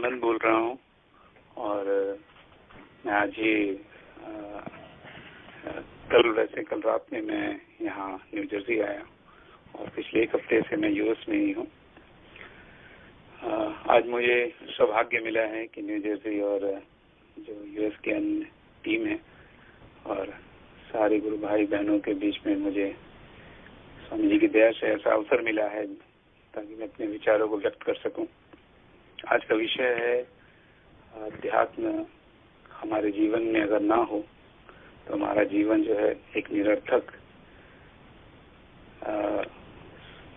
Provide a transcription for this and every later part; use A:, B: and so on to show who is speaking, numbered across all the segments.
A: हेमंत बोल रहा हूँ और मैं आज ही कल रात में मैं यहाँ न्यू जर्सी आया और पिछले एक हफ्ते से मैं यूएस में ही हूँ। आज मुझे सौभाग्य मिला है कि न्यू जर्सी और जो यूएस के अन्य टीम है और सारे गुरु भाई बहनों के बीच में मुझे स्वामी जी की दया से ऐसा अवसर मिला है ताकि मैं अपने विचारों को व्यक्त कर सकूं। आज का विषय है अध्यात्म हमारे जीवन में अगर ना हो तो हमारा जीवन जो है एक निरर्थक,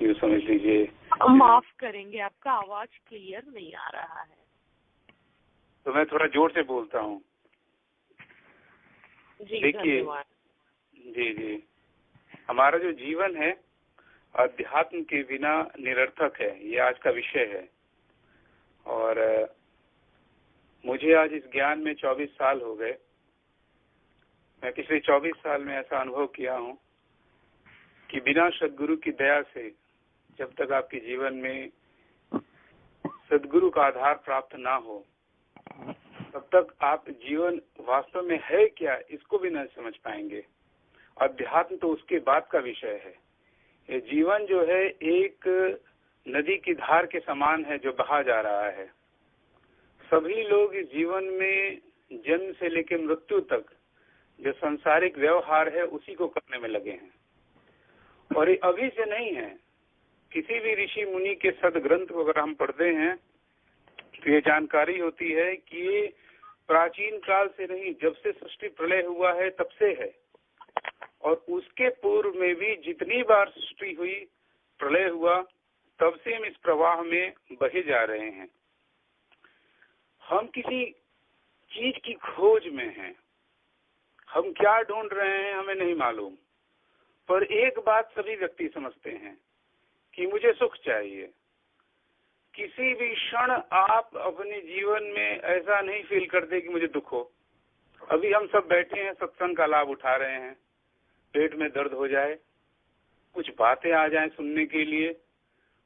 A: यूँ समझ लीजिए।
B: माफ करेंगे, आपका आवाज क्लियर नहीं आ रहा है।
A: तो मैं थोड़ा जोर से बोलता हूँ। देखिए जी, हमारा जो जीवन है अध्यात्म के बिना निरर्थक है, ये आज का विषय है। और मुझे आज इस ज्ञान में 24 साल हो गए। मैं पिछले 24 साल में ऐसा अनुभव किया हूँ कि बिना सदगुरु की दया से जब तक आपके जीवन में सदगुरु का आधार प्राप्त ना हो तब तक आप जीवन वास्तव में है क्या इसको भी नहीं समझ पाएंगे। अध्यात्म तो उसके बाद का विषय है। ये जीवन जो है एक नदी की धार के समान है जो बहा जा रहा है। सभी लोग इस जीवन में जन्म से लेकर मृत्यु तक जो सांसारिक व्यवहार है उसी को करने में लगे हैं और ये अभी से नहीं है। किसी भी ऋषि मुनि के सदग्रंथ को अगर हम पढ़ते हैं तो ये जानकारी होती है कि ये प्राचीन काल से नहीं, जब से सृष्टि प्रलय हुआ है तब से है और उसके पूर्व में भी जितनी बार सृष्टि हुई, प्रलय हुआ, तब से हम इस प्रवाह में बहे जा रहे हैं। हम किसी चीज की खोज में हैं। हम क्या ढूंढ रहे हैं हमें नहीं मालूम, पर एक बात सभी व्यक्ति समझते हैं कि मुझे सुख चाहिए। किसी भी क्षण आप अपने जीवन में ऐसा नहीं फील करते कि मुझे दुख हो। अभी हम सब बैठे हैं, सत्संग का लाभ उठा रहे हैं, पेट में दर्द हो जाए, कुछ बातें आ जाएं सुनने के लिए,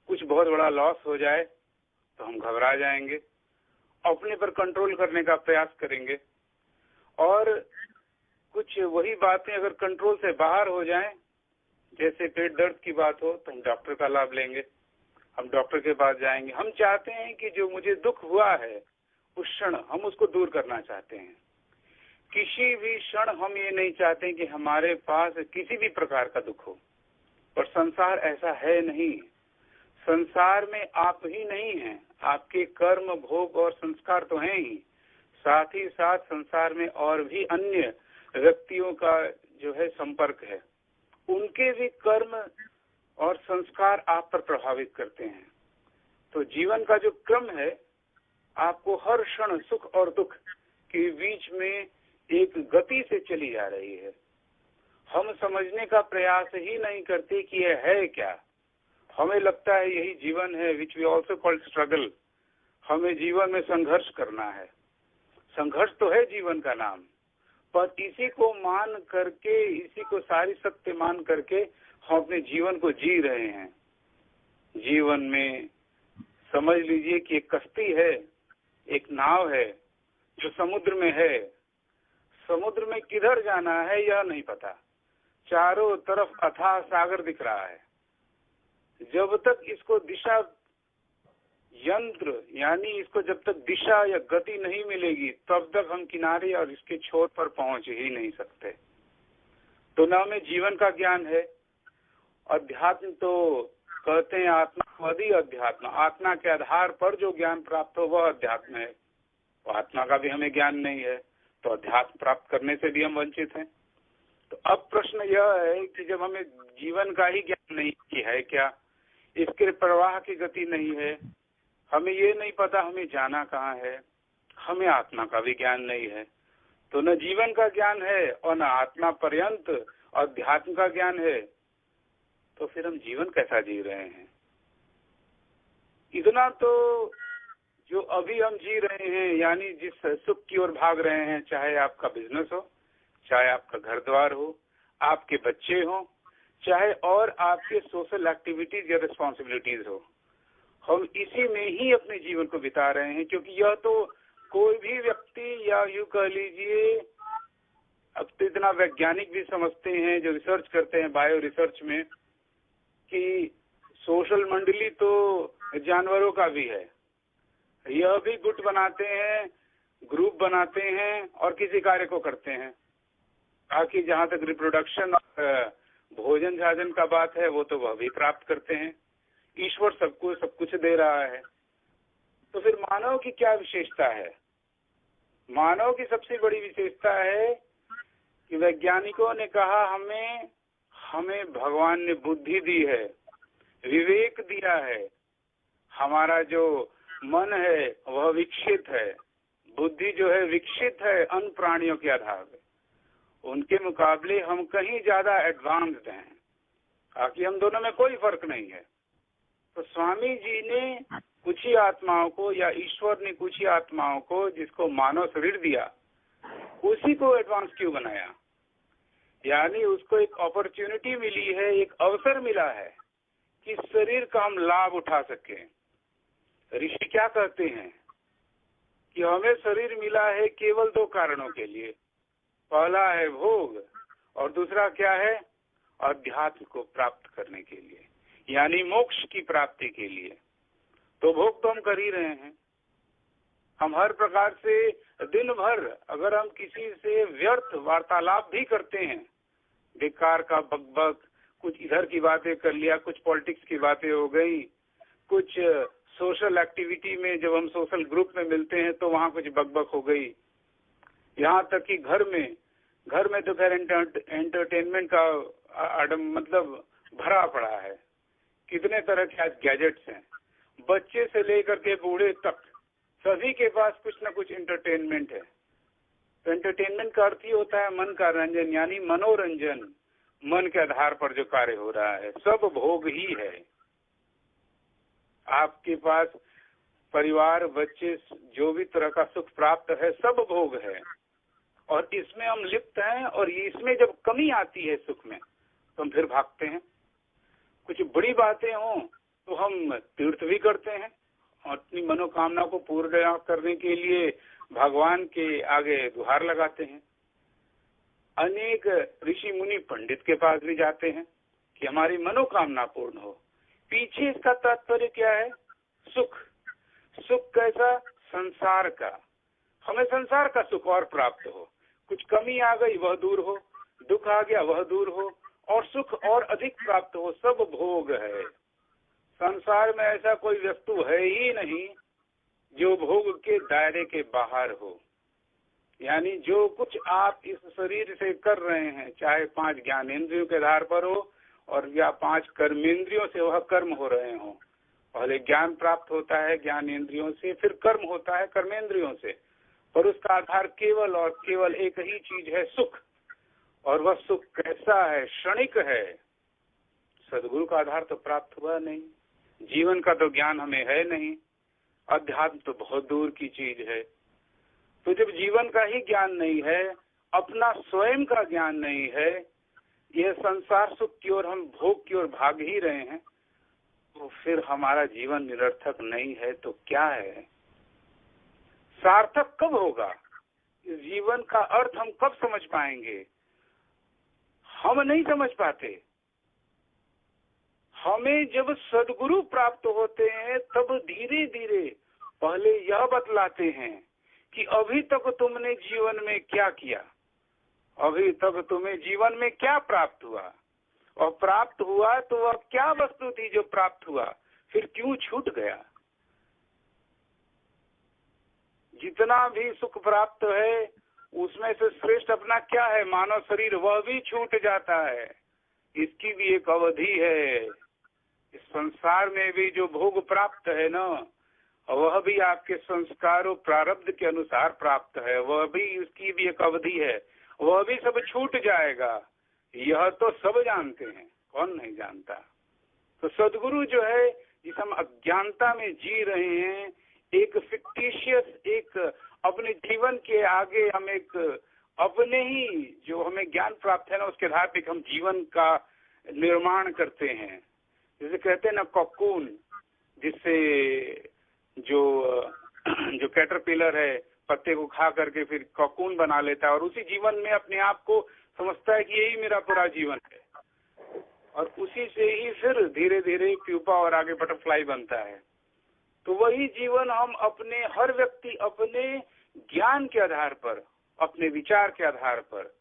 A: कुछ बहुत बड़ा लॉस हो जाए तो हम घबरा जाएंगे, अपने पर कंट्रोल करने का प्रयास करेंगे और कुछ वही बातें अगर कंट्रोल से बाहर हो जाएं, जैसे पेट दर्द की बात हो तो हम डॉक्टर का लाभ लेंगे, हम डॉक्टर के पास जाएंगे। हम चाहते हैं कि जो मुझे दुख हुआ है उस क्षण हम उसको दूर करना चाहते हैं। किसी भी क्षण हम ये नहीं चाहते कि हमारे पास किसी भी प्रकार का दुख हो, पर संसार ऐसा है नहीं। संसार में आप ही नहीं हैं, आपके कर्म, भोग और संस्कार तो हैं ही, साथ ही साथ संसार में और भी अन्य व्यक्तियों का जो है संपर्क है। उनके भी कर्म और संस्कार आप पर प्रभावित करते हैं। तो जीवन का जो क्रम है, आपको हर क्षण सुख और दुख के बीच में एक गति से चली जा रही है। हम समझने का प्रयास ही नहीं करते कि यह है क्या। हमें लगता है यही जीवन है, which we also called struggle. हमें जीवन में संघर्ष करना है। संघर्ष तो है जीवन का नाम, पर इसी को मान करके, इसी को सारी सत्य मान करके हम अपने जीवन को जी रहे हैं। जीवन में समझ लीजिए कि एक कश्ती है, एक नाव है जो समुद्र में है। समुद्र में किधर जाना है यह नहीं पता, चारों तरफ अथाह सागर दिख रहा है। जब तक इसको दिशा यंत्र यानी इसको जब तक दिशा या गति नहीं मिलेगी तब तक हम किनारे और इसके छोर पर पहुंच ही नहीं सकते। तो न में जीवन का ज्ञान है। अध्यात्म तो कहते हैं आत्मावादी अध्यात्म, आत्मा के आधार पर जो ज्ञान प्राप्त हो वह अध्यात्म है। तो आत्मा का भी हमें ज्ञान नहीं है तो अध्यात्म प्राप्त करने से भी हम वंचित हैं। तो अब प्रश्न यह है कि जब हमें जीवन का ही ज्ञान नहीं कि है क्या, इसके प्रवाह की गति नहीं है, हमें ये नहीं पता हमें जाना कहाँ है, हमें आत्मा का भी ज्ञान नहीं है, तो न जीवन का ज्ञान है और न आत्मा पर्यंत अध्यात्म का ज्ञान है, तो फिर हम जीवन कैसा जी रहे हैं। इतना तो जो अभी हम जी रहे हैं, यानी जिस सुख की ओर भाग रहे हैं, चाहे आपका बिजनेस हो, चाहे आपका घर द्वार हो, आपके बच्चे हो, चाहे और आपके सोशल एक्टिविटीज या रिस्पॉन्सिबिलिटीज हो, हम इसी में ही अपने जीवन को बिता रहे हैं, क्योंकि यह तो कोई भी व्यक्ति या यूं कह लीजिए, अब तो इतना वैज्ञानिक भी समझते हैं जो रिसर्च करते हैं बायो रिसर्च में, कि सोशल मंडली तो जानवरों का भी है। यह भी गुट बनाते हैं, ग्रुप बनाते हैं और किसी कार्य को करते हैं, ताकि जहां तक रिप्रोडक्शन भोजन झाजन का बात है वो तो वह भी प्राप्त करते हैं। ईश्वर सबको सब कुछ दे रहा है, तो फिर मानव की क्या विशेषता है? मानव की सबसे बड़ी विशेषता है कि वैज्ञानिकों ने कहा हमें भगवान ने बुद्धि दी है, विवेक दिया है, हमारा जो मन है वह विकसित है, बुद्धि जो है विकसित है अन्य प्राणियों के आधार पे, उनके मुकाबले हम कहीं ज्यादा एडवांस्ड हैं, ताकि हम दोनों में कोई फर्क नहीं है। तो स्वामी जी ने कुछ ही आत्माओं को, या ईश्वर ने कुछ ही आत्माओं को जिसको मानव शरीर दिया, उसी को एडवांस क्यों बनाया? यानी उसको एक अपॉर्चुनिटी मिली है, एक अवसर मिला है कि शरीर का हम लाभ उठा सके। ऋषि क्या कहते हैं कि हमें शरीर मिला है केवल दो कारणों के लिए, पहला है भोग और दूसरा क्या है? अध्यात्म को प्राप्त करने के लिए, यानी मोक्ष की प्राप्ति के लिए। तो भोग तो हम कर ही रहे हैं। हम हर प्रकार से दिन भर अगर हम किसी से व्यर्थ वार्तालाप भी करते हैं, बेकार का बकबक, कुछ इधर की बातें कर लिया, कुछ पॉलिटिक्स की बातें हो गई, कुछ सोशल एक्टिविटी में जब हम सोशल ग्रुप में मिलते हैं तो वहाँ कुछ बकबक हो गई, यहाँ तक कि घर में तो खैर एंटरटेनमेंट का मतलब भरा पड़ा है। कितने तरह के आज गैजेट्स हैं, बच्चे से लेकर के बूढ़े तक सभी के पास कुछ न कुछ एंटरटेनमेंट है। तो एंटरटेनमेंट का अर्थ ही होता है मन का रंजन, यानी मनोरंजन। मन के आधार पर जो कार्य हो रहा है सब भोग ही है। आपके पास परिवार, बच्चे, जो भी तरह का सुख प्राप्त है सब भोग है, और इसमें हम लिप्त हैं। और इसमें जब कमी आती है सुख में तो हम फिर भागते हैं। कुछ बड़ी बातें हों तो हम तीर्थ भी करते हैं और अपनी मनोकामना को पूर्ण करने के लिए भगवान के आगे गुहार लगाते हैं। अनेक ऋषि मुनि पंडित के पास भी जाते हैं कि हमारी मनोकामना पूर्ण हो। पीछे इसका तात्पर्य क्या है? सुख। सुख कैसा? संसार का। हमें संसार का सुख और प्राप्त हो, कुछ कमी आ गई वह दूर हो, दुख आ गया वह दूर हो, और सुख और अधिक प्राप्त हो। सब भोग है। संसार में ऐसा कोई वस्तु है ही नहीं जो भोग के दायरे के बाहर हो। यानी जो कुछ आप इस शरीर से कर रहे हैं, चाहे 5 ज्ञानेंद्रियों के आधार पर हो और या 5 कर्मेंद्रियों से वह कर्म हो रहे हो। पहले ज्ञान प्राप्त होता है ज्ञानेंद्रियों से, फिर कर्म होता है कर्मेंद्रियों से, पर उसका आधार केवल और केवल एक ही चीज है, सुख। और वह सुख कैसा है? क्षणिक है। सदगुरु का आधार तो प्राप्त हुआ नहीं, जीवन का तो ज्ञान हमें है नहीं, अध्यात्म तो बहुत दूर की चीज है। तो जब जीवन का ही ज्ञान नहीं है, अपना स्वयं का ज्ञान नहीं है, यह संसार सुख की ओर, हम भोग की ओर भाग ही रहे हैं, तो फिर हमारा जीवन निरर्थक नहीं है तो क्या है? सार्थक कब होगा? इस जीवन का अर्थ हम कब समझ पाएंगे? हम नहीं समझ पाते। हमें जब सदगुरु प्राप्त होते हैं तब धीरे धीरे पहले यह बतलाते हैं कि अभी तक तुमने जीवन में क्या किया, अभी तक तुम्हें जीवन में क्या प्राप्त हुआ, और प्राप्त हुआ तो वह क्या वस्तु थी जो प्राप्त हुआ, फिर क्यों छूट गया। जितना भी सुख प्राप्त है उसमें से श्रेष्ठ अपना क्या है? मानव शरीर, वह भी छूट जाता है। इसकी भी एक अवधि है। इस संसार में भी जो भोग प्राप्त है ना, वह भी आपके संस्कारों प्रारब्ध के अनुसार प्राप्त है, वह भी, उसकी भी एक अवधि है, वह भी सब छूट जाएगा। यह तो सब जानते हैं, कौन नहीं जानता। तो सदगुरु जो है, जिस हम अज्ञानता में जी रहे हैं, एक फिक्टिशियस, एक अपने जीवन के आगे हम एक अपने ही जो हमें ज्ञान प्राप्त है ना, उसके आधार पर हम जीवन का निर्माण करते हैं। जैसे कहते हैं ना, कॉकून, जिससे जो कैटरपिलर है पत्ते को खा करके फिर कॉकून बना लेता है और उसी जीवन में अपने आप को समझता है कि यही मेरा पूरा जीवन है, और उसी से ही फिर धीरे धीरे प्यूपा और आगे बटरफ्लाई बनता है। तो वही जीवन हम अपने हर व्यक्ति अपने ज्ञान के आधार पर, अपने विचार के आधार पर,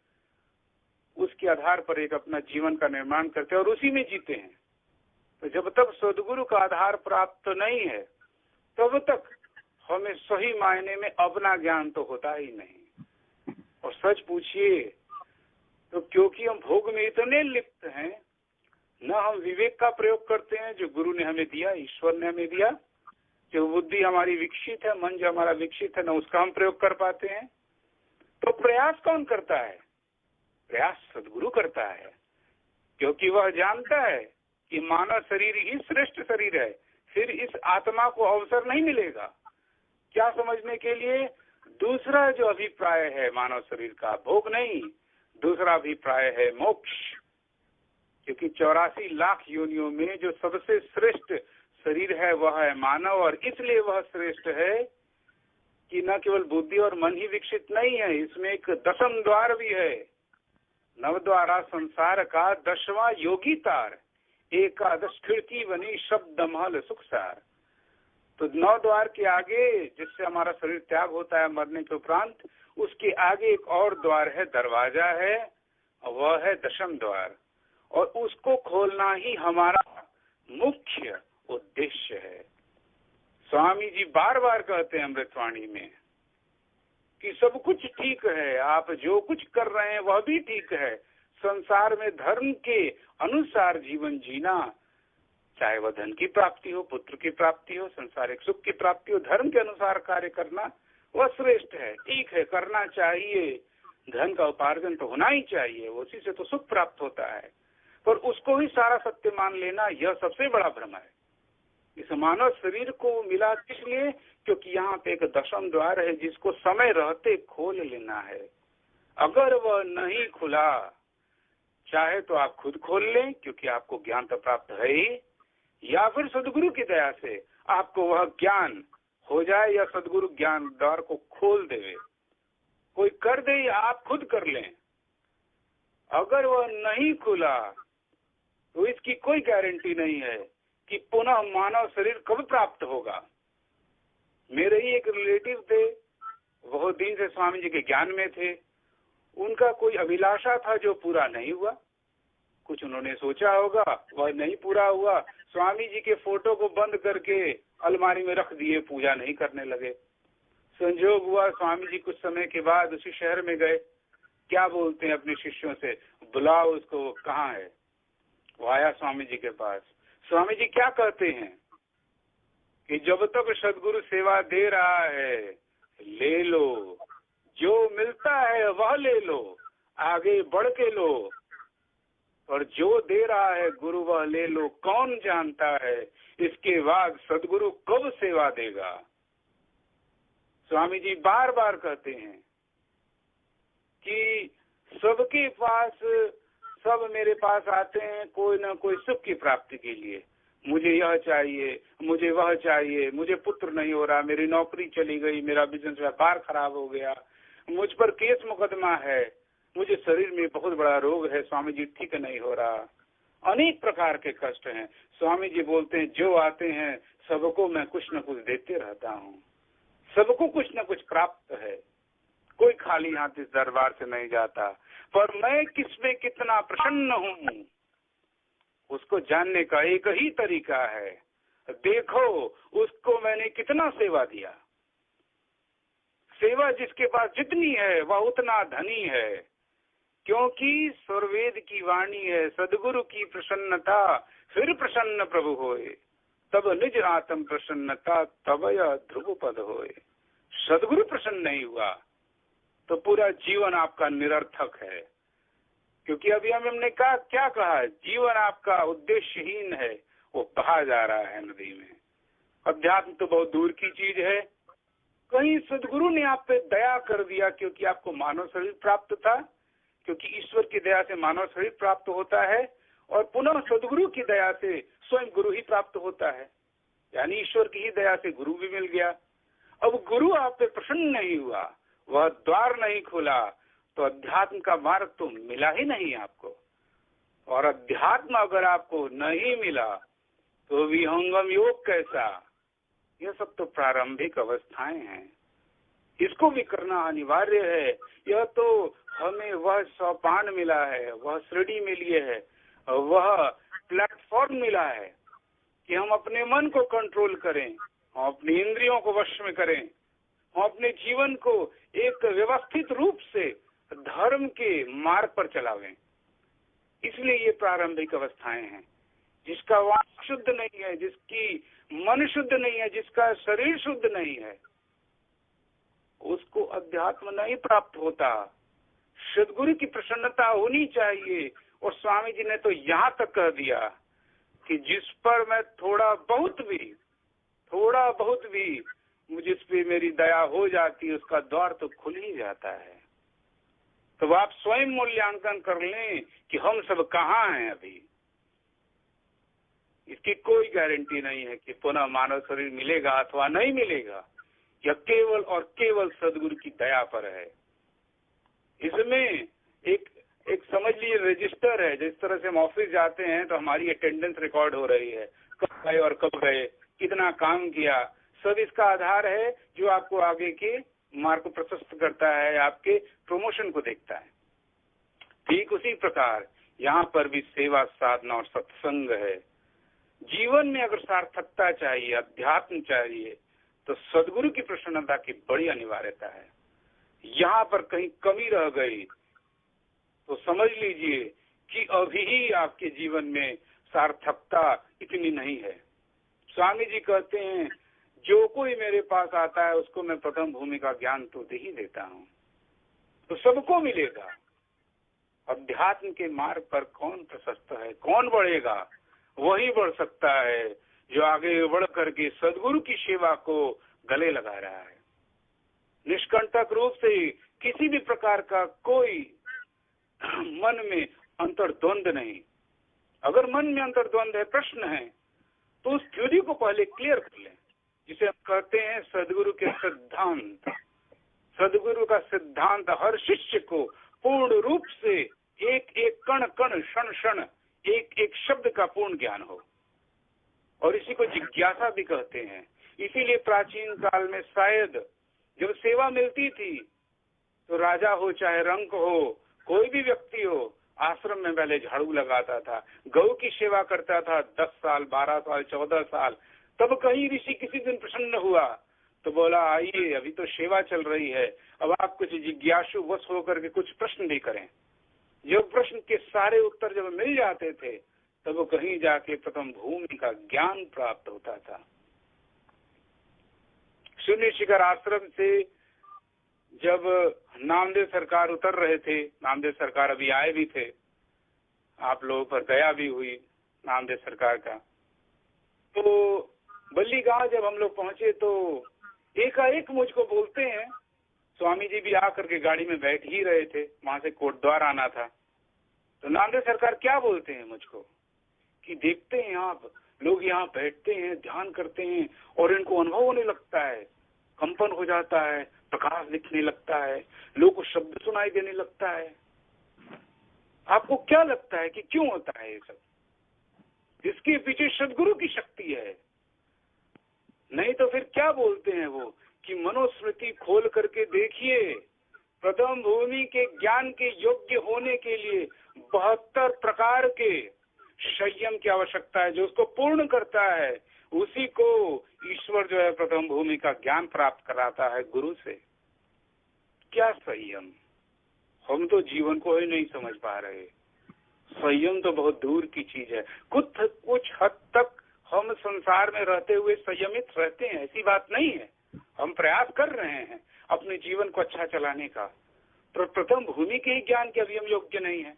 A: उसके आधार पर एक अपना जीवन का निर्माण करते हैं और उसी में जीते हैं। तो जब तक सदगुरु का आधार प्राप्त नहीं है तब तक हमें सही मायने में अपना ज्ञान तो होता ही नहीं। और सच पूछिए तो क्योंकि हम भोग में इतने लिप्त हैं, न हम विवेक का प्रयोग करते हैं जो गुरु ने हमें दिया, ईश्वर ने हमें दिया, जो बुद्धि हमारी विकसित है, मन जो हमारा विकसित है, न उसका हम प्रयोग कर पाते हैं। तो प्रयास कौन करता है? प्रयास सदगुरु करता है, क्योंकि वह जानता है कि मानव शरीर ही श्रेष्ठ शरीर है। फिर इस आत्मा को अवसर नहीं मिलेगा क्या समझने के लिए? दूसरा जो अभिप्राय है मानव शरीर का, भोग नहीं, दूसरा अभिप्राय है मोक्ष। क्योंकि 84 लाख योनियों में जो सबसे श्रेष्ठ शरीर है वह है मानव, और इसलिए वह श्रेष्ठ है कि न केवल बुद्धि और मन ही विकसित नहीं है, इसमें एक 10वां द्वार भी है। नवद्वारा संसार का 10वां योगी तार, एकादश खिड़की बनी शब्द महल सुखसार। तो 9 द्वार के आगे जिससे हमारा शरीर त्याग होता है मरने के उपरांत, उसके आगे एक और द्वार है, दरवाजा है, वह है 10वां द्वार, और उसको खोलना ही हमारा मुख्य उद्देश्य है। स्वामी जी बार बार कहते हैं अमृतवाणी में कि सब कुछ ठीक है, आप जो कुछ कर रहे हैं वह भी ठीक है, संसार में धर्म के अनुसार जीवन जीना, चाहे वह धन की प्राप्ति हो, पुत्र की प्राप्ति हो, संसारिक सुख की प्राप्ति हो, धर्म के अनुसार कार्य करना वह श्रेष्ठ है, ठीक है, करना चाहिए। धन का उपार्जन तो होना ही चाहिए, उसी से तो सुख प्राप्त होता है, पर उसको ही सारा सत्य मान लेना यह सबसे बड़ा भ्रम है। इस मानव शरीर को मिला इसलिए क्योंकि यहाँ पे एक 10वां द्वार है जिसको समय रहते खोल लेना है। अगर वह नहीं खुला, चाहे तो आप खुद खोल लें क्योंकि आपको ज्ञान तो प्राप्त है ही, या फिर सदगुरु की दया से आपको वह ज्ञान हो जाए, या सदगुरु ज्ञान द्वार को खोल देवे, कोई कर दे या आप खुद कर लें। अगर वह नहीं खुला तो इसकी कोई गारंटी नहीं है कि पुनः मानव शरीर कब प्राप्त होगा। मेरे ही एक रिलेटिव थे, बहुत दिन से स्वामी जी के ज्ञान में थे, उनका कोई अभिलाषा था जो पूरा नहीं हुआ। कुछ उन्होंने सोचा होगा, वह नहीं पूरा हुआ, स्वामी जी के फोटो को बंद करके अलमारी में रख दिए, पूजा नहीं करने लगे। संजोग हुआ स्वामी जी कुछ समय के बाद उसी शहर में गए, क्या बोलते हैं अपने शिष्यों से, बुलाओ उसको, कहाँ है? वो आया स्वामी जी के पास। स्वामी जी क्या कहते हैं कि जब तक सदगुरु सेवा दे रहा है ले लो, जो मिलता है वह ले लो, आगे बढ़ के लो, और जो दे रहा है गुरु वह ले लो, कौन जानता है इसके बाद सदगुरु कब सेवा देगा। स्वामी जी बार बार कहते हैं कि सबके पास, सब मेरे पास आते हैं कोई न कोई सुख की प्राप्ति के लिए, मुझे यह चाहिए, मुझे वह चाहिए, मुझे पुत्र नहीं हो रहा, मेरी नौकरी चली गई, मेरा बिजनेस व्यापार खराब हो गया, मुझ पर केस मुकदमा है, मुझे शरीर में बहुत बड़ा रोग है, स्वामी जी ठीक नहीं हो रहा, अनेक प्रकार के कष्ट हैं। स्वामी जी बोलते हैं जो आते हैं सबको मैं कुछ न कुछ देते रहता हूँ, सबको कुछ न कुछ प्राप्त है, कोई खाली हाथ इस दरबार से नहीं जाता, पर मैं किसमें कितना प्रसन्न हूँ उसको जानने का एक ही तरीका है, देखो उसको मैंने कितना सेवा दिया। सेवा जिसके पास जितनी है वह उतना धनी है, क्योंकि स्वरवेद की वाणी है, सदगुरु की प्रसन्नता फिर प्रसन्न प्रभु होए, तब निज आत्म प्रसन्नता तब यह ध्रुव पद होए। सदगुरु प्रसन्न नहीं हुआ तो पूरा जीवन आपका निरर्थक है, क्योंकि अभी हमने कहा, क्या कहा, जीवन आपका उद्देश्यहीन है, वो बहा जा रहा है नदी में। अध्यात्म तो बहुत दूर की चीज है। कहीं सदगुरु ने आप पे दया कर दिया क्योंकि आपको मानव शरीर प्राप्त था, क्योंकि ईश्वर की दया से मानव शरीर प्राप्त होता है, और पुनः सदगुरु की दया से स्वयं गुरु ही प्राप्त होता है। यानी ईश्वर की ही दया से गुरु भी मिल गया। अब गुरु आप पे प्रसन्न नहीं हुआ, वह द्वार नहीं खुला, तो अध्यात्म का मार्ग तो मिला ही नहीं आपको। और अध्यात्म अगर आपको नहीं मिला तो विहंगम योग कैसा? यह सब तो प्रारंभिक अवस्थाएं हैं, इसको भी करना अनिवार्य है। यह तो हमें वह सोपान मिला है, वह सीढ़ी मिली है, वह प्लेटफॉर्म मिला है कि हम अपने मन को कंट्रोल करें, हम अपनी इंद्रियों को वश में करें, हम अपने जीवन को एक व्यवस्थित रूप से धर्म के मार्ग पर चलावें। इसलिए ये प्रारंभिक अवस्थाएं हैं। जिसका वाक शुद्ध नहीं है, जिसकी मन शुद्ध नहीं है, जिसका शरीर शुद्ध नहीं है, उसको अध्यात्म नहीं प्राप्त होता। सद्गुरु की प्रसन्नता होनी चाहिए। और स्वामी जी ने तो यहाँ तक कह दिया कि जिस पर मैं थोड़ा बहुत भी जिस पे मेरी दया हो जाती है, उसका द्वार तो खुल ही जाता है। तो आप स्वयं मूल्यांकन कर लें कि हम सब कहाँ हैं अभी। इसकी कोई गारंटी नहीं है कि पुनः मानव शरीर मिलेगा अथवा नहीं मिलेगा। यह केवल और केवल सद्गुरु की दया पर है। इसमें एक समझ लीजिए रजिस्टर है। जिस तरह से हम ऑफिस जाते हैं तो हमारी अटेंडेंस रिकॉर्ड हो रही है, कब गए और कब गए, कितना काम किया, सब इसका आधार है जो आपको आगे के मार्ग को प्रशस्त करता है, आपके प्रमोशन को देखता है। ठीक उसी प्रकार यहाँ पर भी सेवा साधना और सत्संग है। जीवन में अगर सार्थकता चाहिए, अध्यात्म चाहिए, तो सद्गुरु की प्रसन्नता की बड़ी अनिवार्यता है। यहाँ पर कहीं कमी रह गई तो समझ लीजिए कि अभी ही आपके जीवन में सार्थकता इतनी नहीं है। स्वामी जी कहते हैं जो कोई मेरे पास आता है उसको मैं प्रथम भूमि का ज्ञान तो दे ही देता हूँ, तो सबको मिलेगा। अध्यात्म के मार्ग पर कौन प्रशस्त है, कौन बढ़ेगा? वही बढ़ सकता है जो आगे बढ़ करके सद्गुरु की सेवा को गले लगा रहा है। निष्कंटक रूप से किसी भी प्रकार का कोई मन में अंतर्द्वंद नहीं। अगर मन में अंतर्द्वंद है, प्रश्न है, तो उस थ्योरी को पहले क्लियर कर लें, जिसे हम कहते हैं सद्गुरु के सिद्धांत। सद्गुरु का सिद्धांत हर शिष्य को पूर्ण रूप से एक एक कण कण क्षण क्षण एक एक शब्द का पूर्ण ज्ञान हो। और इसी को जिज्ञासा भी कहते हैं। इसीलिए प्राचीन काल में शायद जब सेवा मिलती थी तो राजा हो चाहे रंक हो, कोई भी व्यक्ति हो, आश्रम में पहले झाड़ू लगाता था, गौ की सेवा करता था 10 साल 12 साल 14 साल। तब कहीं ऋषि किसी दिन प्रसन्न हुआ तो बोला आइए अभी तो सेवा चल रही है, अब आप कुछ जिज्ञासु वश होकर के कुछ प्रश्न भी करें। जब प्रश्न के सारे उत्तर जब मिल जाते थे तब वो कहीं जाके प्रथम भूमि का ज्ञान प्राप्त होता था। शून्य शिखर आश्रम से जब नामदेव सरकार उतर रहे थे, नामदेव सरकार अभी आए भी थे, आप लोगों पर दया भी हुई नामदेव सरकार का, तो बल्ली गांव जब हम लोग पहुंचे तो एकाएक मुझको बोलते हैं, स्वामी जी भी आकर के गाड़ी में बैठ ही रहे थे, वहां से कोटद्वार आना था, तो नामदेव सरकार क्या बोलते हैं मुझको कि देखते हैं आप लोग यहाँ बैठते हैं, ध्यान करते हैं और इनको अनुभव होने लगता है, कंपन हो जाता है, प्रकाश दिखने लगता है, लोगों को शब्द सुनाई देने लगता है। आपको क्या लगता है कि क्यों होता है ये सब? इसके पीछे सद्गुरु की शक्ति है। नहीं तो फिर क्या बोलते हैं वो कि मनुस्मृति खोल करके देखिए, प्रथम भूमि के ज्ञान के योग्य होने के लिए 72 प्रकार के संयम की आवश्यकता है। जो उसको पूर्ण करता है उसी को ईश्वर जो है प्रथम भूमि का ज्ञान प्राप्त कराता है गुरु से। क्या संयम? हम तो जीवन को ही नहीं समझ पा रहे। संयम तो बहुत दूर की चीज है। कुछ हद तक हम संसार में रहते हुए संयमित रहते हैं, ऐसी बात नहीं है। हम प्रयास कर रहे हैं अपने जीवन को अच्छा चलाने का, पर प्रथम भूमि के ही ज्ञान के अभी हम योग्य नहीं है।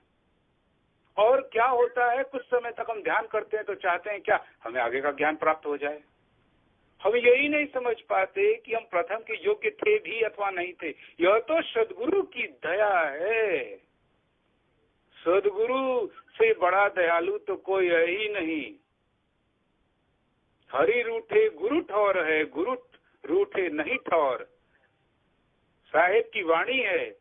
A: और क्या होता है, कुछ समय तक हम ध्यान करते हैं तो चाहते हैं क्या हमें आगे का ज्ञान प्राप्त हो जाए। हम यही नहीं समझ पाते कि हम प्रथम के योग्य थे भी अथवा नहीं थे। यह तो सद्गुरु की दया है। सद्गुरु से बड़ा दयालु तो कोई है ही नहीं। हरि रूठे गुरु ठौर है, गुरु रूठे नहीं ठौर। साहेब की वाणी है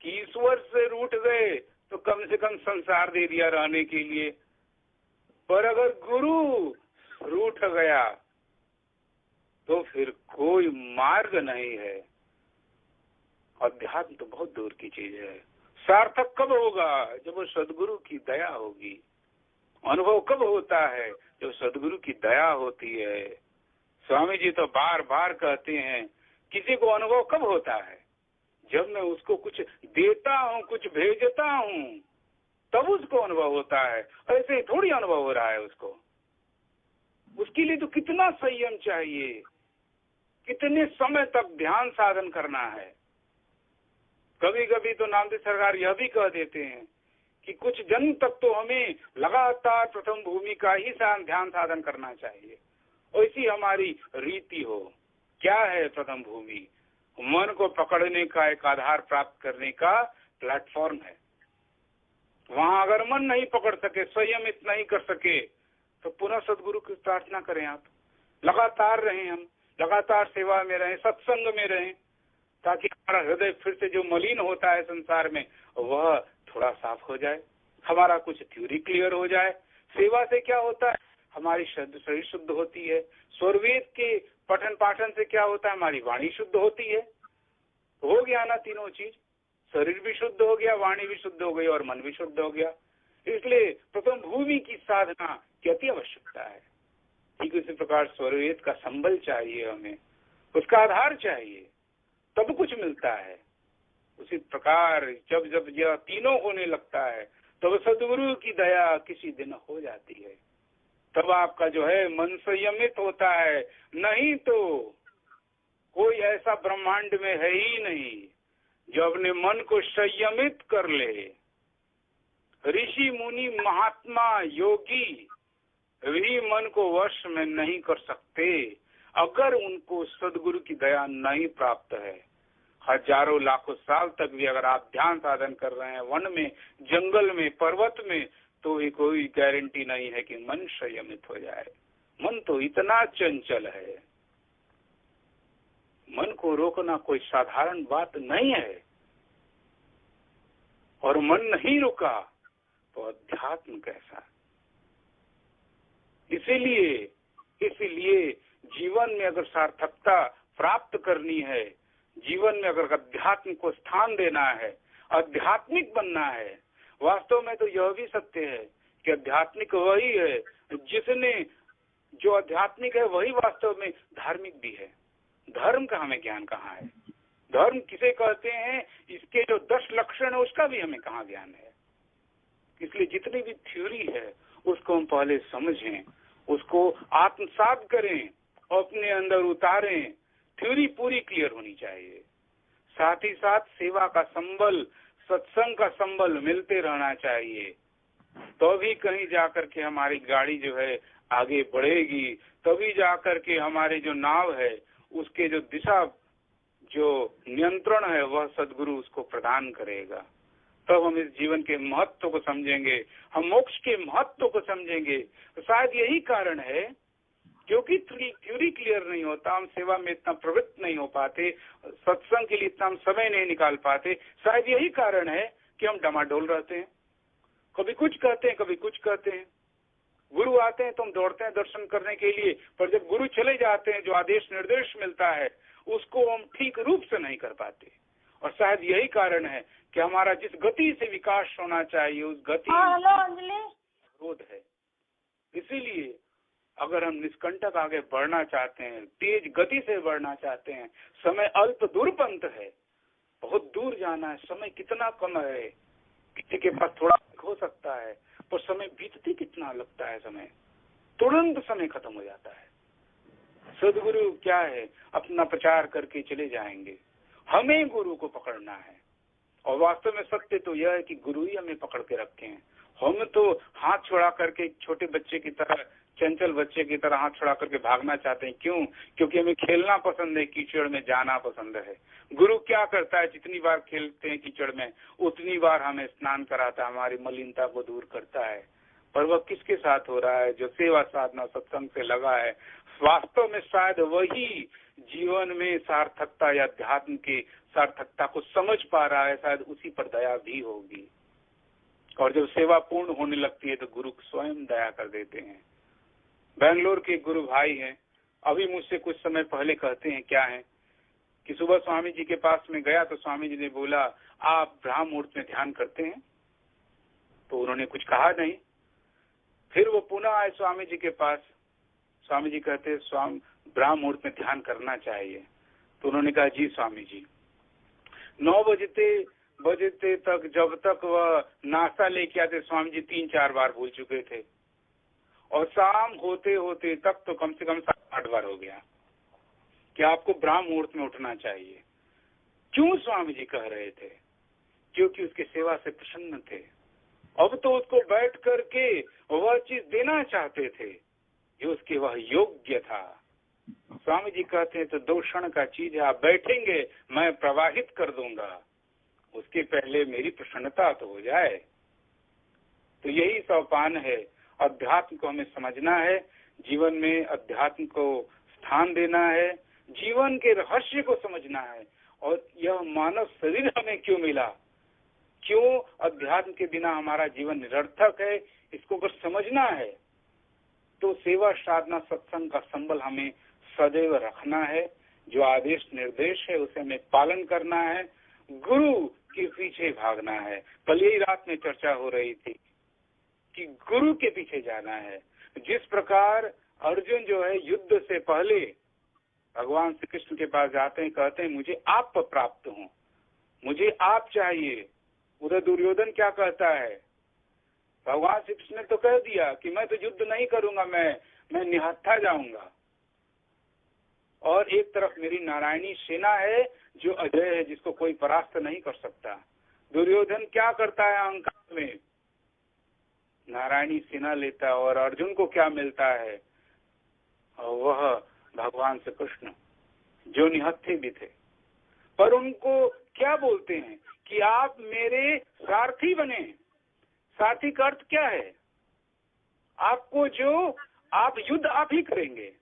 A: कि ईश्वर से रूठ गए तो कम से कम संसार दे दिया रहने के लिए, पर अगर गुरु रूठ गया तो फिर कोई मार्ग नहीं है। अध्यात्म तो बहुत दूर की चीज है। सार्थक कब होगा? जब वो सदगुरु की दया होगी। अनुभव कब होता है? जब सदगुरु की दया होती है। स्वामी जी तो बार बार कहते हैं, किसी को अनुभव कब होता है? जब मैं उसको कुछ देता हूँ, कुछ भेजता हूँ, तब उसको अनुभव होता है। ऐसे ही थोड़ी अनुभव हो रहा है उसको। उसके लिए तो कितना संयम चाहिए, कितने समय तक ध्यान साधन करना है। कभी कभी तो नामदेव सरकार यह भी कह देते हैं कि कुछ जन्म तक तो हमें लगातार प्रथम भूमि का ही ध्यान साधन करना चाहिए। ऐसी हमारी रीति हो। क्या है प्रथम भूमि? मन को पकड़ने का एक आधार प्राप्त करने का प्लेटफॉर्म है। वहां अगर मन नहीं पकड़ सके, संयमित नहीं कर सके, तो पुनः सदगुरु की प्रार्थना करें। आप लगातार रहें, हम लगातार सेवा में रहें, सत्संग में रहें, ताकि हमारा हृदय फिर से जो मलिन होता है संसार में, वह थोड़ा साफ हो जाए, हमारा कुछ थ्योरी क्लियर हो जाए। सेवा से क्या होता है? हमारी शरीर शुद्ध होती है। स्वरवेद के पठन पाठन से क्या होता है? हमारी वाणी शुद्ध होती है। हो गया ना तीनों चीज, शरीर भी शुद्ध हो गया, वाणी भी शुद्ध हो गई और मन भी शुद्ध हो गया। इसलिए प्रथम भूमि की साधना की अति आवश्यकता है। ठीक उसी प्रकार स्वरवेद का संबल चाहिए हमें, उसका आधार चाहिए, तब कुछ मिलता है। उसी प्रकार जब जब यह तीनों होने लगता है, तब सदगुरु की दया किसी दिन हो जाती है। तब आपका जो है मन संयमित होता है। नहीं तो कोई ऐसा ब्रह्मांड में है ही नहीं जो अपने मन को संयमित कर ले। ऋषि मुनि महात्मा योगी भी मन को वश में नहीं कर सकते अगर उनको सदगुरु की दया नहीं प्राप्त है। हजारों लाखों साल तक भी अगर आप ध्यान साधन कर रहे हैं वन में, जंगल में, पर्वत में, तो भी कोई गारंटी नहीं है कि मन संयमित हो जाए। मन तो इतना चंचल है, मन को रोकना कोई साधारण बात नहीं है। और मन नहीं रुका तो अध्यात्म कैसा? इसीलिए जीवन में अगर सार्थकता प्राप्त करनी है, जीवन में अगर अध्यात्म को स्थान देना है, आध्यात्मिक बनना है, वास्तव में तो यह भी सत्य है कि आध्यात्मिक वही है जिसने, जो आध्यात्मिक है वही वास्तव में धार्मिक भी है। धर्म का हमें ज्ञान कहाँ है? धर्म किसे कहते हैं, इसके जो 10 लक्षण है उसका भी हमें कहाँ ज्ञान है? इसलिए जितनी भी थ्योरी है उसको हम पहले समझें, उसको आत्मसात करें और अपने अंदर उतारें। थ्योरी पूरी क्लियर होनी चाहिए। साथ ही साथ सेवा का संबल, सत्संग का संबल मिलते रहना चाहिए। तो भी कहीं जाकर के हमारी गाड़ी जो है आगे बढ़ेगी, तभी जाकर के हमारे जो नाव है उसके जो दिशा, जो नियंत्रण है, वह सदगुरु उसको प्रदान करेगा। तब हम इस जीवन के महत्व को समझेंगे, हम मोक्ष के महत्व को समझेंगे। तो शायद यही कारण है क्योंकि थ्योरी क्लियर नहीं होता, हम सेवा में इतना प्रवृत्त नहीं हो पाते, सत्संग के लिए इतना हम समय नहीं निकाल पाते। शायद यही कारण है कि हम डमाडोल रहते हैं, कभी कुछ कहते हैं, कभी कुछ कहते हैं। गुरु आते हैं तो हम दौड़ते हैं दर्शन करने के लिए, पर जब गुरु चले जाते हैं, जो आदेश निर्देश मिलता है उसको हम ठीक रूप से नहीं कर पाते। और शायद यही कारण है कि हमारा जिस गति से विकास होना चाहिए उस गति विरोध है। इसीलिए अगर हम निष्कंटक आगे बढ़ना चाहते हैं, तेज गति से बढ़ना चाहते हैं, समय अल्प दूरपंथ है, बहुत दूर जाना है, समय कितना कम है। किसी के पास थोड़ा हो सकता है, पर समय बीतते कितना लगता है, समय तुरंत समय खत्म हो जाता है। सदगुरु क्या है, अपना प्रचार करके चले जाएंगे, हमें गुरु को पकड़ना है। और वास्तव में सत्य तो यह है कि गुरु ही हमें पकड़ के रखे हैं। हम तो हाथ छोड़ा करके छोटे बच्चे की तरह, चंचल बच्चे की तरह हाथ छोड़ा करके भागना चाहते हैं। क्यों? क्योंकि हमें खेलना पसंद है, कीचड़ में जाना पसंद है। गुरु क्या करता है, जितनी बार खेलते हैं कीचड़ में उतनी बार हमें स्नान कराता है, हमारी मलिनता को दूर करता है। पर वह किसके साथ हो रहा है? जो सेवा साधना सत्संग से लगा है। वास्तव में शायद वही जीवन में सार्थकता या अध्यात्म की सार्थकता को समझ पा रहा है, शायद उसी पर दया भी होगी। और जब सेवा पूर्ण होने लगती है तो गुरु स्वयं दया कर देते हैं। बेंगलोर के गुरु भाई हैं, अभी मुझसे कुछ समय पहले कहते हैं क्या है कि सुबह स्वामी जी के पास में गया तो स्वामी जी ने बोला, आप ब्रह्म मुहूर्त में ध्यान करते हैं? तो उन्होंने कुछ कहा नहीं। फिर वो पुनः आए स्वामी जी के पास। स्वामी जी कहते, स्वामी ब्रह्म मुहूर्त में ध्यान करना चाहिए। तो उन्होंने कहा, जी स्वामी जी। 9 बजते तक जब तक वह नाश्ता लेके आते, स्वामी जी 3-4 बार भूल चुके थे, और शाम होते होते तक तो कम से कम 7-8 बार हो गया कि आपको ब्रह्म मुहूर्त में उठना चाहिए। क्यों स्वामी जी कह रहे थे? क्योंकि उसकी सेवा से प्रसन्न थे। अब तो उसको बैठ करके वह चीज देना चाहते थे जो उसके वह योग्य था। स्वामी जी कहते हैं तो 2 क्षण का चीज है, आप बैठेंगे मैं प्रवाहित कर दूंगा, उसके पहले मेरी प्रसन्नता तो हो जाए। तो यही सोपान है। अध्यात्म को हमें समझना है, जीवन में अध्यात्म को स्थान देना है, जीवन के रहस्य को समझना है। और यह मानव शरीर हमें क्यों मिला, क्यों अध्यात्म के बिना हमारा जीवन निरर्थक है, इसको अगर समझना है तो सेवा साधना सत्संग का संबल हमें सदैव रखना है। जो आदेश निर्देश है उसे हमें पालन करना है, गुरु के पीछे भागना है। कल यही रात में चर्चा हो रही थी कि गुरु के पीछे जाना है। जिस प्रकार अर्जुन जो है युद्ध से पहले भगवान श्री कृष्ण के पास जाते हैं, कहते हैं मुझे आप प्राप्त हो, मुझे आप चाहिए। उधर दुर्योधन क्या कहता है? भगवान श्री कृष्ण ने तो कह दिया कि मैं तो युद्ध नहीं करूंगा, मैं निहत्था जाऊंगा। और एक तरफ मेरी नारायणी सेना है जो अजय है, जिसको कोई परास्त नहीं कर सकता। दुर्योधन क्या करता है? अहंकार में नारायणी सेना लेता है। और अर्जुन को क्या मिलता है? और वह भगवान श्री कृष्ण जो निहत्थे भी थे, पर उनको क्या बोलते हैं कि आप मेरे सारथी बने। सारथी का अर्थ क्या है? आपको जो आप युद्ध आप ही करेंगे,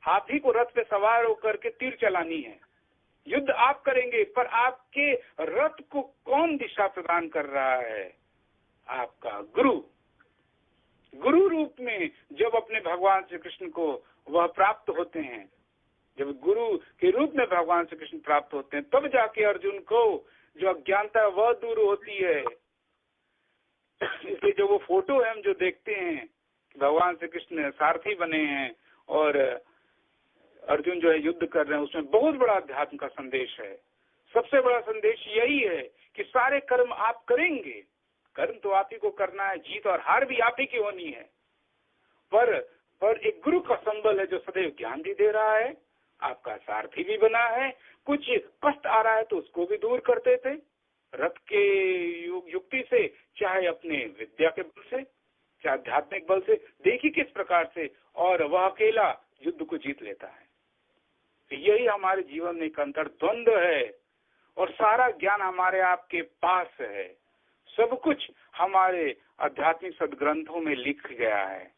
A: आप ही को रथ पे सवार होकर के तीर चलानी है, युद्ध आप करेंगे। पर आपके रथ को कौन दिशा प्रदान कर रहा है? आपका गुरु। गुरु रूप में जब अपने भगवान श्री कृष्ण को वह प्राप्त होते हैं, जब गुरु के रूप में भगवान श्री कृष्ण प्राप्त होते हैं, तब जाके अर्जुन को जो अज्ञानता वह दूर होती है। इसलिए जो वो फोटो है हम जो देखते हैं, भगवान श्री कृष्ण सारथी बने हैं और अर्जुन जो है युद्ध कर रहे हैं, उसमें बहुत बड़ा अध्यात्म का संदेश है। सबसे बड़ा संदेश यही है कि सारे कर्म आप करेंगे, कर्म तो आप ही को करना है, जीत और हार भी आप ही की होनी है। पर एक गुरु का संबल है जो सदैव ज्ञान भी दे रहा है, आपका सारथी भी बना है। कुछ कष्ट आ रहा है तो उसको भी दूर करते थे, रथ के युक्ति से, चाहे अपने विद्या के बल से, चाहे आध्यात्मिक बल से। देखिए किस प्रकार से, और वह अकेला युद्ध को जीत लेता है। तो यही हमारे जीवन में एक अंतर्द्वंद है। और सारा ज्ञान हमारे आपके पास है, सब कुछ हमारे आध्यात्मिक सदग्रंथों में लिख गया है,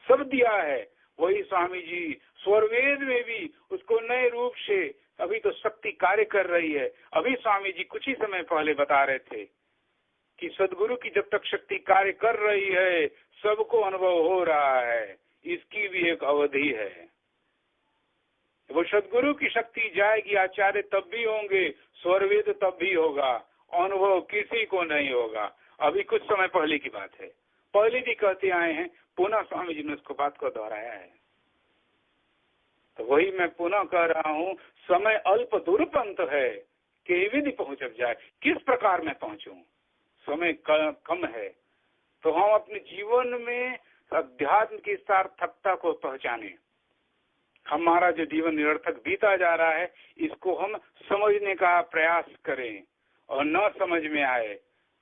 A: सब दिया है। वही स्वामी जी स्वरवेद में भी उसको नए रूप से, अभी तो शक्ति कार्य कर रही है। अभी स्वामी जी कुछ ही समय पहले बता रहे थे कि सदगुरु की जब तक शक्ति कार्य कर रही है सबको अनुभव हो रहा है, इसकी भी एक अवधि है। वो सदगुरु की शक्ति जाएगी, आचार्य तब भी होंगे, स्वरवेद तब भी होगा, अनुभव किसी को नहीं होगा। अभी कुछ समय पहले की बात है, पहले भी कहते आए हैं, पुनः स्वामी जी ने उसको बात को दोहराया है। तो वही मैं पुनः कह रहा हूँ, समय अल्प दूरपंत है कि विधि पहुंच जाए। किस प्रकार मैं पहुंचूं? समय कम है, तो हम अपने जीवन में अध्यात्म की सार्थकता को पहचाने। हमारा जो जीवन निरर्थक बीता जा रहा है, इसको हम समझने का प्रयास करें, और न समझ में आए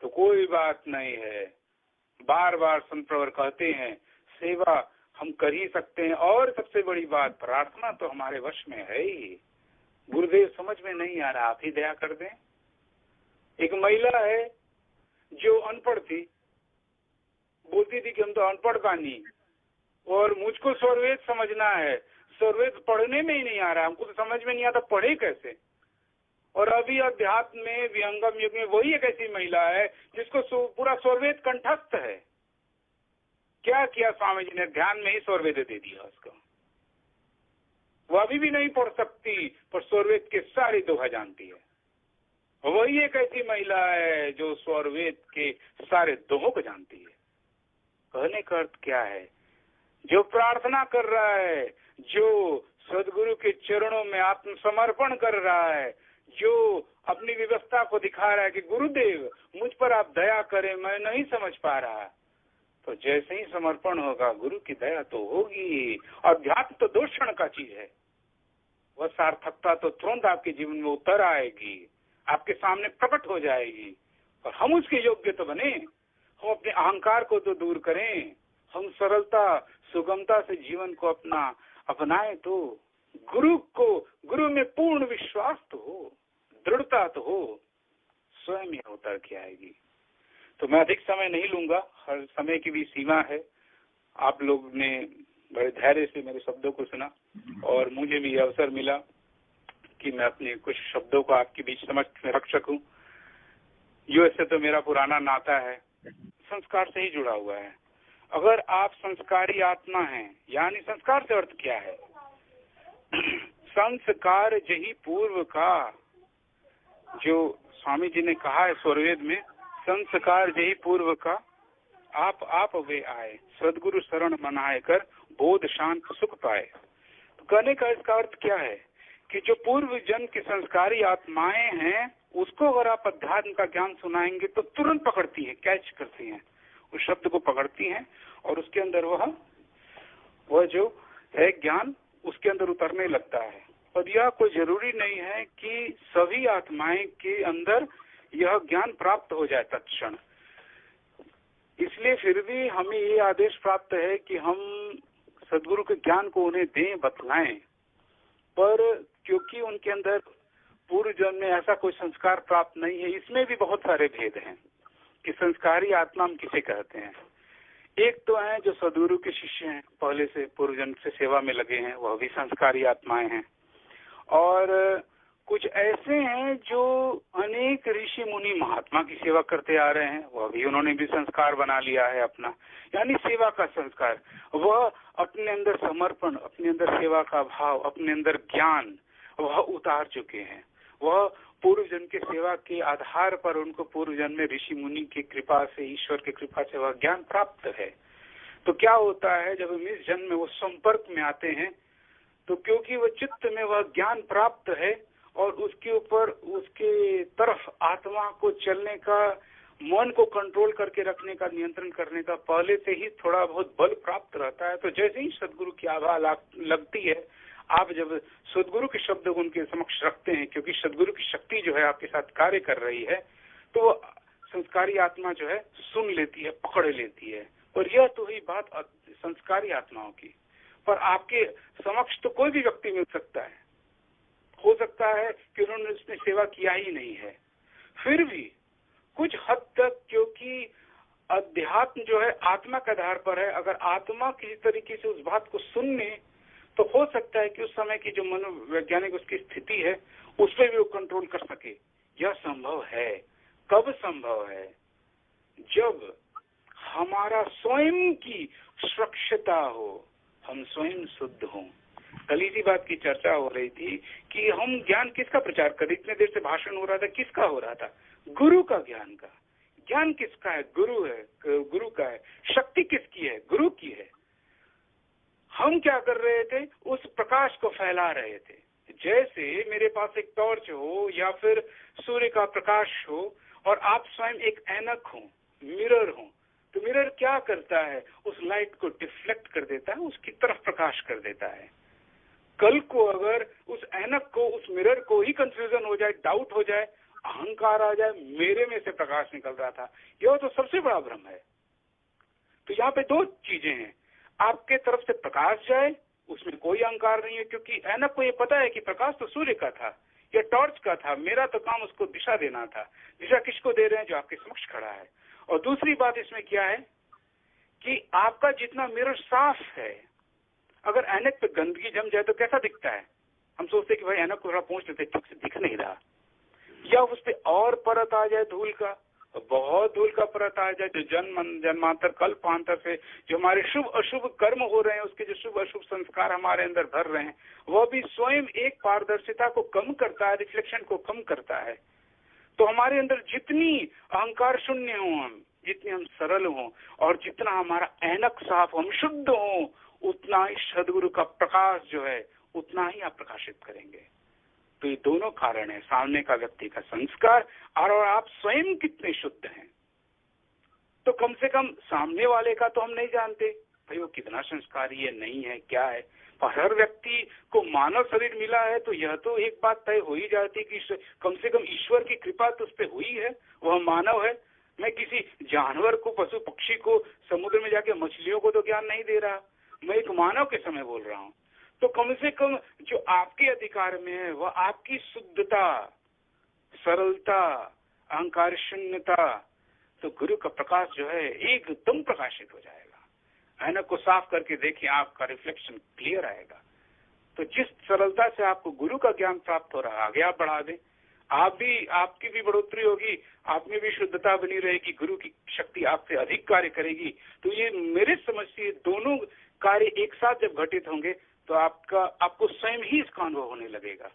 A: तो कोई बात नहीं है। बार बार संत प्रवर कहते हैं, सेवा हम कर ही सकते हैं, और सबसे बड़ी बात प्रार्थना तो हमारे वश में है ही। गुरुदेव समझ में नहीं आ रहा, आप ही दया कर दें। एक महिला है जो अनपढ़ थी, बोलती थी कि हम तो अनपढ़ बानी और मुझको स्वरवेद समझना है, स्वरवेद पढ़ने में ही नहीं आ रहा, हमको तो समझ में नहीं आता पढ़े कैसे। और अभी अध्यात्म में विहंगम युग में वही एक ऐसी महिला है जिसको पूरा स्वरवेद कंठस्थ है। क्या किया स्वामी जी ने, ध्यान में ही स्वरवेद दे दिया उसको। वो अभी भी नहीं पढ़ सकती पर स्वरवेद के सारे दोहा जानती है। वही एक ऐसी महिला है जो स्वरवेद के सारे दोहों को जानती है। कहने का अर्थ क्या है, जो प्रार्थना कर रहा है, जो सदगुरु के चरणों में आत्मसमर्पण कर रहा है, जो अपनी व्यवस्था को दिखा रहा है कि गुरुदेव मुझ पर आप दया करें, मैं नहीं समझ पा रहा, तो जैसे ही समर्पण होगा गुरु की दया तो होगी। अध्यात्म तो 2 क्षण का चीज है, वह सार्थकता तो तुरंत आपके जीवन में उतर आएगी, आपके सामने प्रकट हो जाएगी। और हम उसके योग्य तो बने, हम अपने अहंकार को तो दूर करें, हम सरलता सुगमता से जीवन को अपनाएं, तो गुरु में पूर्ण विश्वास तो हो, दृढ़ता तो हो, स्वयं यह उतर के आएगी। तो मैं अधिक समय नहीं लूंगा, हर समय की भी सीमा है। आप लोग ने बड़े धैर्य से मेरे शब्दों को सुना और मुझे भी अवसर मिला कि मैं अपने कुछ शब्दों को आपके बीच समझ में रख सकूं। यूएसए तो मेरा पुराना नाता है, संस्कार से ही जुड़ा हुआ है। अगर आप संस्कारी आत्मा हैं, यानी संस्कार से अर्थ क्या है, संस्कार जही पूर्व का, जो स्वामी जी ने कहा है स्वरवेद में, संस्कार जही पूर्व का आप वे आए, सदगुरु शरण मनाए कर बोध शांत सुख पाए। तो कहने का इसका अर्थ क्या है कि जो पूर्व जन्म की संस्कारी आत्माएं हैं, उसको अगर आप अध्यात्म का ज्ञान सुनाएंगे तो तुरंत पकड़ती है, कैच करती हैं, उस शब्द को पकड़ती हैं और उसके अंदर वह जो है ज्ञान उसके अंदर उतरने लगता है। और यह कोई जरूरी नहीं है कि सभी आत्माएं के अंदर यह ज्ञान प्राप्त हो जाए तत्क्षण। इसलिए फिर भी हमें ये आदेश प्राप्त है कि हम सदगुरु के ज्ञान को उन्हें दें, बतलाएं, पर क्योंकि उनके अंदर पूर्व जन्म में ऐसा कोई संस्कार प्राप्त नहीं है। इसमें भी बहुत सारे भेद हैं कि संस्कारी आत्मा हम किसे कहते हैं। एक तो है जो सदगुरु के शिष्य हैं, पहले से पूर्व जन्म से सेवा में लगे हैं, वह भी संस्कारी आत्माएं हैं। और कुछ ऐसे हैं जो अनेक ऋषि मुनि महात्मा की सेवा करते आ रहे हैं, वह भी उन्होंने भी संस्कार बना लिया है अपना, यानी सेवा का संस्कार। वह अपने अंदर समर्पण, अपने अंदर सेवा का भाव, अपने अंदर ज्ञान वह उतार चुके हैं। वह पूर्व जन्म के सेवा के आधार पर उनको पूर्व जन्म में ऋषि मुनि की कृपा से, ईश्वर की कृपा से वह ज्ञान प्राप्त है। तो क्या होता है जब हम इस जन्म में वो संपर्क में आते हैं, तो क्योंकि वह चित्त में वह ज्ञान प्राप्त है और उसके ऊपर उसके तरफ आत्मा को चलने का, मन को कंट्रोल करके रखने का, नियंत्रण करने का पहले से ही थोड़ा बहुत बल प्राप्त रहता है। तो जैसे ही सदगुरु की आभा लगती है, आप जब सदगुरु के शब्द उनके समक्ष रखते हैं, क्योंकि सदगुरु की शक्ति जो है आपके साथ कार्य कर रही है, तो संस्कारी आत्मा जो है सुन लेती है, पकड़ लेती है। और यह तो हुई बात संस्कारी आत्माओं की। पर आपके समक्ष तो कोई भी व्यक्ति मिल सकता है, हो सकता है कि उन्होंने उसने सेवा किया ही नहीं है, फिर भी कुछ हद तक, क्योंकि अध्यात्म जो है आत्मा के आधार पर है, अगर आत्मा किसी तरीके से उस बात को सुनने, तो हो सकता है कि उस समय की जो मनोवैज्ञानिक उसकी स्थिति है उस पर भी वो कंट्रोल कर सके। यह संभव है। कब संभव है? जब हमारा स्वयं की सुरक्षता हो, हम स्वयं शुद्ध हों। कल इसी बात की चर्चा हो रही थी कि हम ज्ञान किसका प्रचार करें। इतने देर से भाषण हो रहा था, किसका हो रहा था? गुरु का ज्ञान का। ज्ञान किसका है? गुरु है, गुरु का है। शक्ति किसकी है? गुरु की है। हम क्या कर रहे थे? उस प्रकाश को फैला रहे थे। जैसे मेरे पास एक टॉर्च हो या फिर सूर्य का प्रकाश हो और आप स्वयं एक ऐनक हो, मिरर हो, तो मिरर क्या करता है? उस लाइट को डिफ्लेक्ट कर देता है, उसकी तरफ प्रकाश कर देता है। कल को अगर उस ऐनक को, उस मिरर को ही कंफ्यूजन हो जाए, डाउट हो जाए, अहंकार आ जाए, मेरे में से प्रकाश निकल रहा था, यह तो सबसे बड़ा भ्रम है। तो यहाँ पे दो चीजें हैं। आपके तरफ से प्रकाश जाए, उसमें कोई अहंकार नहीं है, क्योंकि ऐनक को ये पता है कि प्रकाश तो सूर्य का था या टॉर्च का था, मेरा तो काम उसको दिशा देना था। दिशा किसको दे रहे हैं? जो आपके समक्ष खड़ा है। और दूसरी बात इसमें क्या है कि आपका जितना मिरर साफ है, अगर ऐनक पे गंदगी जम जाए तो कैसा दिखता है? हम सोचते कि भाई ऐनक को थोड़ा पोंछ लेते, ठीक से दिख नहीं रहा। या उस पे और परत आ जाए धूल का, बहुत धूल का परत आ जाए, जो जन्मांतर कल्पांतर से जो हमारे शुभ अशुभ कर्म हो रहे हैं, उसके जो शुभ अशुभ संस्कार हमारे अंदर भर रहे हैं, वह भी स्वयं एक पारदर्शिता को कम करता है, रिफ्लेक्शन को कम करता है। तो हमारे अंदर जितनी अहंकार शून्य हो हम, जितने हम सरल हों और जितना हमारा ऐनक साफ हो, हम शुद्ध हों, उतना ही सदगुरु का प्रकाश जो है उतना ही आप प्रकाशित करेंगे। तो ये दोनों कारण है, सामने का व्यक्ति का संस्कार और आप स्वयं कितने शुद्ध हैं। तो कम से कम सामने वाले का तो हम नहीं जानते भाई वो कितना संस्कारी है, नहीं है, क्या है। पर हर व्यक्ति को मानव शरीर मिला है तो यह तो एक बात तय हो ही जाती कि कम से कम ईश्वर की कृपा तो उस पर हुई है, वह मानव है। मैं किसी जानवर को, पशु पक्षी को, समुद्र में जाके मछलियों को तो ज्ञान नहीं दे रहा, मैं एक मानव के समय बोल रहा हूँ। तो कम से कम जो आपके अधिकार में है वह आपकी शुद्धता, सरलता, अहंकार शून्यता, तो गुरु का प्रकाश जो है एकदम प्रकाशित हो जाएगा। ऐनक को साफ करके देखिए, आपका रिफ्लेक्शन क्लियर आएगा। तो जिस सरलता से आपको गुरु का ज्ञान प्राप्त हो रहा है, आगे आप बढ़ा दें, आपकी भी बढ़ोतरी होगी, आप में भी शुद्धता बनी रहेगी, गुरु की शक्ति आपसे अधिक कार्य करेगी। तो ये मेरे समझ से दोनों कार्य एक साथ जब घटित होंगे तो आपको स्वयं ही इसका अनुभव होने लगेगा।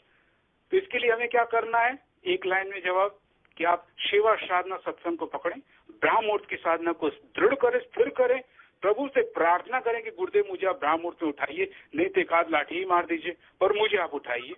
A: तो इसके लिए हमें क्या करना है? एक लाइन में जवाब कि आप सेवा साधना सत्संग को पकड़ें, ब्रह्म मुहूर्त की साधना को दृढ़ करें, स्थिर करें, प्रभु से प्रार्थना करें कि गुरुदेव मुझे आप ब्रह्म मुहूर्त में उठाइए, नहीं तो एक आध लाठी ही मार दीजिए, पर मुझे आप उठाइए।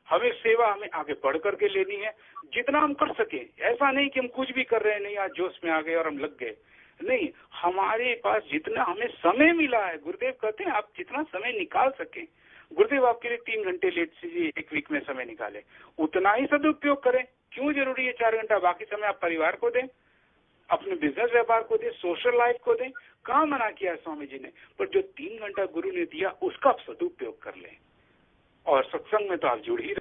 A: हमें सेवा हमें आगे बढ़ करके लेनी है, जितना हम कर सके। ऐसा नहीं कि हम कुछ भी कर रहे हैं, नहीं आज जोश में आ गए और हम लग गए, नहीं, हमारे पास जितना हमें समय मिला है, गुरुदेव कहते हैं आप जितना समय निकाल सकें, गुरुदेव आपके लिए 3 घंटे लेट से एक वीक में समय निकाले, उतना ही सदुपयोग करें। क्यों जरूरी है 4 घंटा? बाकी समय आप परिवार को दें, अपने बिजनेस व्यापार को दें, सोशल लाइफ को दें। कहाँ मना किया है स्वामी जी ने? पर जो 3 घंटा गुरु ने दिया उसका आप सदुपयोग कर लें। और सत्संग में तो आप जुड़ ही